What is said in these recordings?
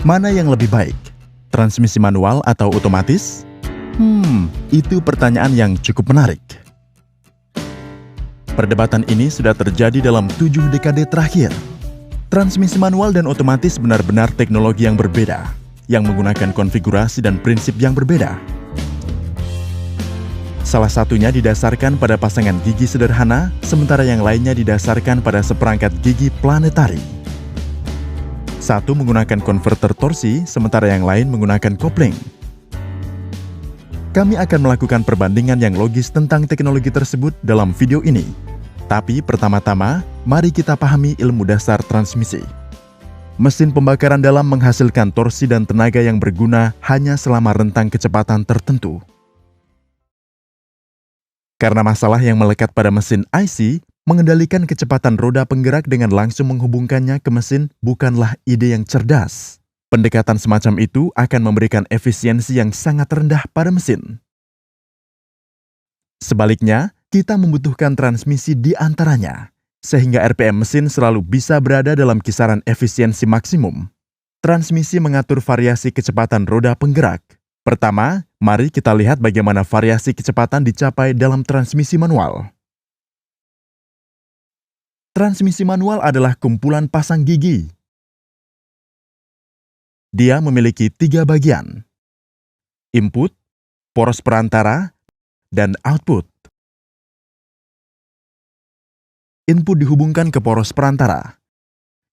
Mana yang lebih baik? Transmisi manual atau otomatis? Itu pertanyaan yang cukup menarik. Perdebatan ini sudah terjadi dalam 7 dekade terakhir. Transmisi manual dan otomatis benar-benar teknologi yang berbeda, yang menggunakan konfigurasi dan prinsip yang berbeda. Salah satunya didasarkan pada pasangan gigi sederhana, sementara yang lainnya didasarkan pada seperangkat gigi planetari. Satu menggunakan konverter torsi, sementara yang lain menggunakan kopling. Kami akan melakukan perbandingan yang logis tentang teknologi tersebut dalam video ini. Tapi pertama-tama, mari kita pahami ilmu dasar transmisi. Mesin pembakaran dalam menghasilkan torsi dan tenaga yang berguna hanya selama rentang kecepatan tertentu. Karena masalah yang melekat pada mesin IC, mengendalikan kecepatan roda penggerak dengan langsung menghubungkannya ke mesin bukanlah ide yang cerdas. Pendekatan semacam itu akan memberikan efisiensi yang sangat rendah pada mesin. Sebaliknya, kita membutuhkan transmisi di antaranya, sehingga RPM mesin selalu bisa berada dalam kisaran efisiensi maksimum. Transmisi mengatur variasi kecepatan roda penggerak. Pertama, mari kita lihat bagaimana variasi kecepatan dicapai dalam transmisi manual. Transmisi manual adalah kumpulan pasang gigi. Dia memiliki 3 bagian: input, poros perantara, dan output. Input dihubungkan ke poros perantara,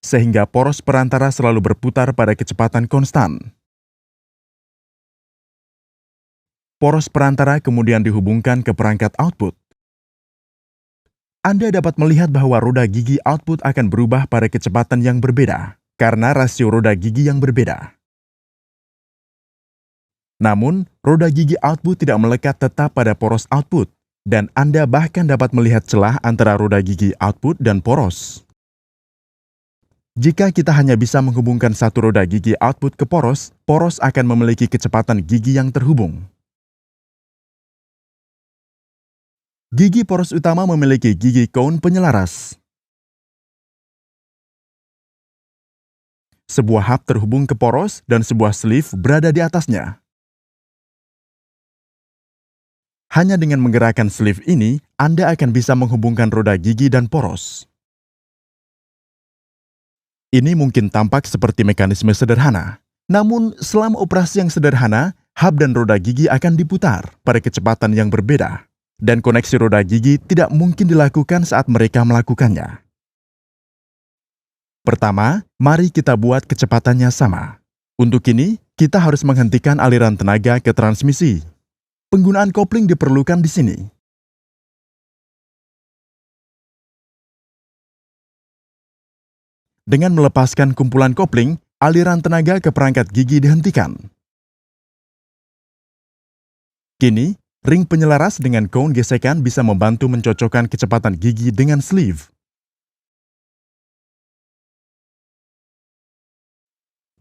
sehingga poros perantara selalu berputar pada kecepatan konstan. Poros perantara kemudian dihubungkan ke perangkat output. Anda dapat melihat bahwa roda gigi output akan berubah pada kecepatan yang berbeda, karena rasio roda gigi yang berbeda. Namun, roda gigi output tidak melekat tetap pada poros output, dan Anda bahkan dapat melihat celah antara roda gigi output dan poros. Jika kita hanya bisa menghubungkan satu roda gigi output ke poros, poros akan memiliki kecepatan gigi yang terhubung. Gigi poros utama memiliki gigi cone penyelaras. Sebuah hub terhubung ke poros dan sebuah sleeve berada di atasnya. Hanya dengan menggerakkan sleeve ini, Anda akan bisa menghubungkan roda gigi dan poros. Ini mungkin tampak seperti mekanisme sederhana. Namun, selama operasi yang sederhana, hub dan roda gigi akan diputar pada kecepatan yang berbeda. Dan koneksi roda gigi tidak mungkin dilakukan saat mereka melakukannya. Pertama, mari kita buat kecepatannya sama. Untuk ini, kita harus menghentikan aliran tenaga ke transmisi. Penggunaan kopling diperlukan di sini. Dengan melepaskan kumpulan kopling, aliran tenaga ke perangkat gigi dihentikan. Kini, ring penyelaras dengan cone gesekan bisa membantu mencocokkan kecepatan gigi dengan sleeve.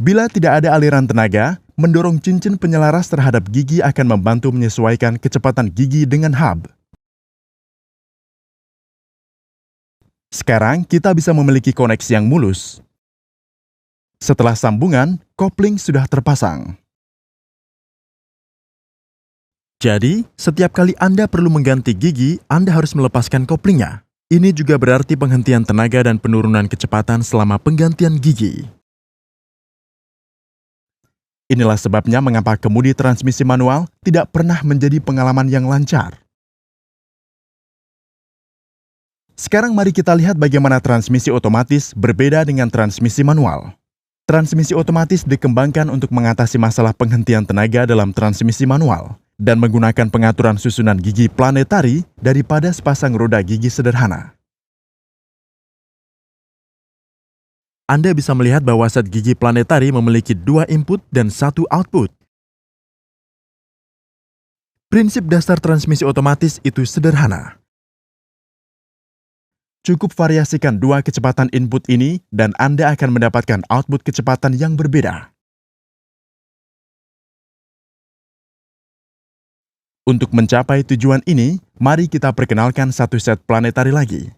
Bila tidak ada aliran tenaga, mendorong cincin penyelaras terhadap gigi akan membantu menyesuaikan kecepatan gigi dengan hub. Sekarang kita bisa memiliki koneksi yang mulus. Setelah sambungan, kopling sudah terpasang. Jadi, setiap kali Anda perlu mengganti gigi, Anda harus melepaskan koplingnya. Ini juga berarti penghentian tenaga dan penurunan kecepatan selama penggantian gigi. Inilah sebabnya mengapa kemudi transmisi manual tidak pernah menjadi pengalaman yang lancar. Sekarang mari kita lihat bagaimana transmisi otomatis berbeda dengan transmisi manual. Transmisi otomatis dikembangkan untuk mengatasi masalah penghentian tenaga dalam transmisi manual dan menggunakan pengaturan susunan gigi planetari daripada sepasang roda gigi sederhana. Anda bisa melihat bahwa set gigi planetari memiliki 2 input dan 1 output. Prinsip dasar transmisi otomatis itu sederhana. Cukup variasikan 2 kecepatan input ini dan Anda akan mendapatkan output kecepatan yang berbeda. Untuk mencapai tujuan ini, mari kita perkenalkan satu set planetari lagi.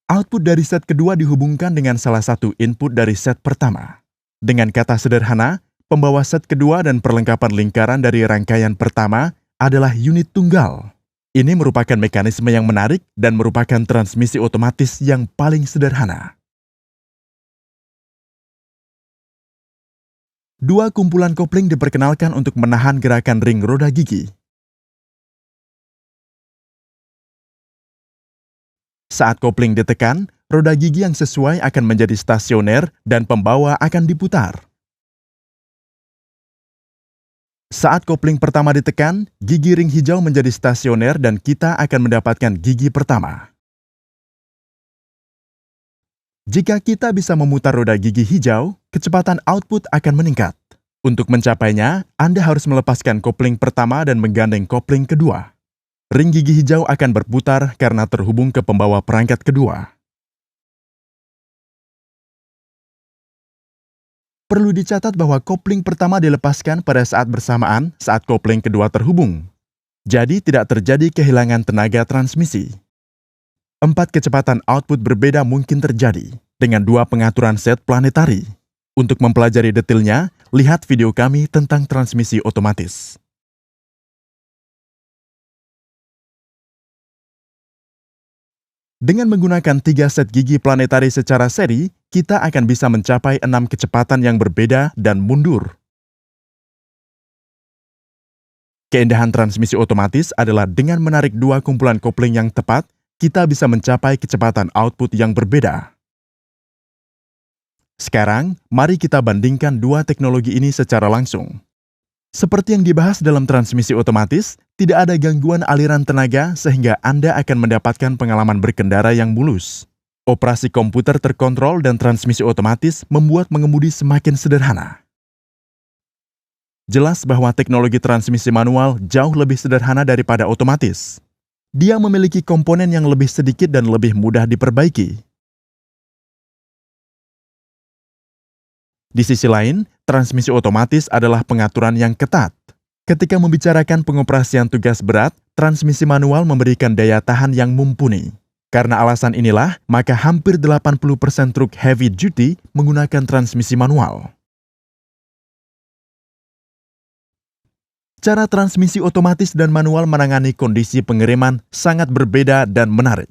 Output dari set kedua dihubungkan dengan salah satu input dari set pertama. Dengan kata sederhana, pembawa set kedua dan perlengkapan lingkaran dari rangkaian pertama adalah unit tunggal. Ini merupakan mekanisme yang menarik dan merupakan transmisi otomatis yang paling sederhana. Dua kumpulan kopling diperkenalkan untuk menahan gerakan ring roda gigi. Saat kopling ditekan, roda gigi yang sesuai akan menjadi stasioner dan pembawa akan diputar. Saat kopling pertama ditekan, gigi ring hijau menjadi stasioner dan kita akan mendapatkan gigi pertama. Jika kita bisa memutar roda gigi hijau, kecepatan output akan meningkat. Untuk mencapainya, Anda harus melepaskan kopling pertama dan menggandeng kopling kedua. Ring gigi hijau akan berputar karena terhubung ke pembawa perangkat kedua. Perlu dicatat bahwa kopling pertama dilepaskan pada saat bersamaan saat kopling kedua terhubung. Jadi tidak terjadi kehilangan tenaga transmisi. 4 kecepatan output berbeda mungkin terjadi dengan 2 pengaturan set planetari. Untuk mempelajari detailnya, lihat video kami tentang transmisi otomatis. Dengan menggunakan 3 set gigi planetari secara seri, kita akan bisa mencapai 6 kecepatan yang berbeda dan mundur. Keindahan transmisi otomatis adalah dengan menarik 2 kumpulan kopling yang tepat, kita bisa mencapai kecepatan output yang berbeda. Sekarang, mari kita bandingkan 2 teknologi ini secara langsung. Seperti yang dibahas dalam transmisi otomatis, tidak ada gangguan aliran tenaga sehingga Anda akan mendapatkan pengalaman berkendara yang mulus. Operasi komputer terkontrol dan transmisi otomatis membuat mengemudi semakin sederhana. Jelas bahwa teknologi transmisi manual jauh lebih sederhana daripada otomatis. Dia memiliki komponen yang lebih sedikit dan lebih mudah diperbaiki. Di sisi lain, transmisi otomatis adalah pengaturan yang ketat. Ketika membicarakan pengoperasian tugas berat, transmisi manual memberikan daya tahan yang mumpuni. Karena alasan inilah, maka hampir 80% truk heavy duty menggunakan transmisi manual. Cara transmisi otomatis dan manual menangani kondisi pengiriman sangat berbeda dan menarik.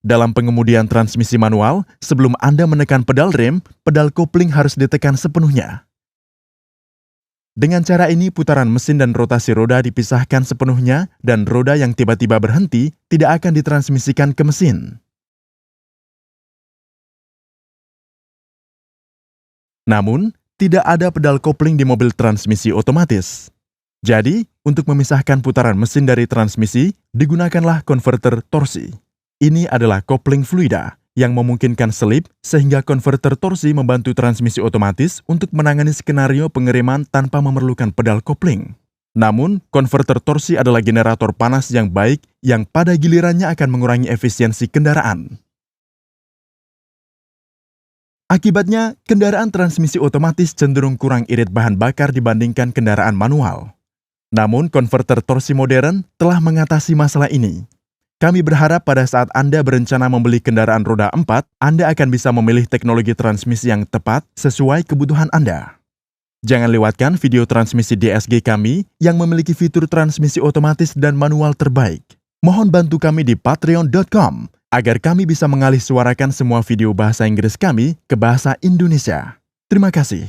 Dalam pengemudian transmisi manual, sebelum Anda menekan pedal rem, pedal kopling harus ditekan sepenuhnya. Dengan cara ini, putaran mesin dan rotasi roda dipisahkan sepenuhnya dan roda yang tiba-tiba berhenti tidak akan ditransmisikan ke mesin. Namun, tidak ada pedal kopling di mobil transmisi otomatis. Jadi, untuk memisahkan putaran mesin dari transmisi, digunakanlah konverter torsi. Ini adalah kopling fluida yang memungkinkan selip sehingga konverter torsi membantu transmisi otomatis untuk menangani skenario pengiriman tanpa memerlukan pedal kopling. Namun, konverter torsi adalah generator panas yang baik yang pada gilirannya akan mengurangi efisiensi kendaraan. Akibatnya, kendaraan transmisi otomatis cenderung kurang irit bahan bakar dibandingkan kendaraan manual. Namun, konverter torsi modern telah mengatasi masalah ini. Kami berharap pada saat Anda berencana membeli kendaraan roda 4, Anda akan bisa memilih teknologi transmisi yang tepat sesuai kebutuhan Anda. Jangan lewatkan video transmisi DSG kami yang memiliki fitur transmisi otomatis dan manual terbaik. Mohon bantu kami di patreon.com agar kami bisa mengalih suarakan semua video bahasa Inggris kami ke bahasa Indonesia. Terima kasih.